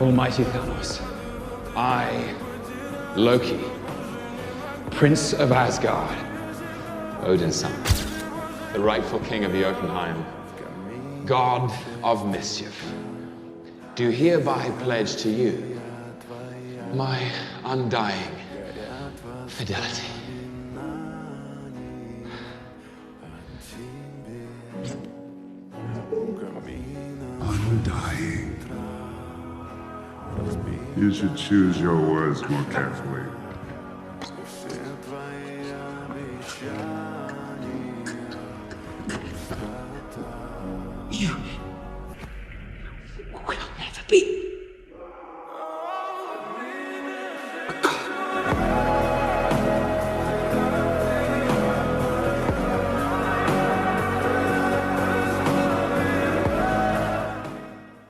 Almighty Thanos, I, Loki, Prince of Asgard, Odin's son, the rightful king of Jotunheim, God of mischief, do hereby pledge to you my undying fidelity. Undying. You should choose your words more carefully. You will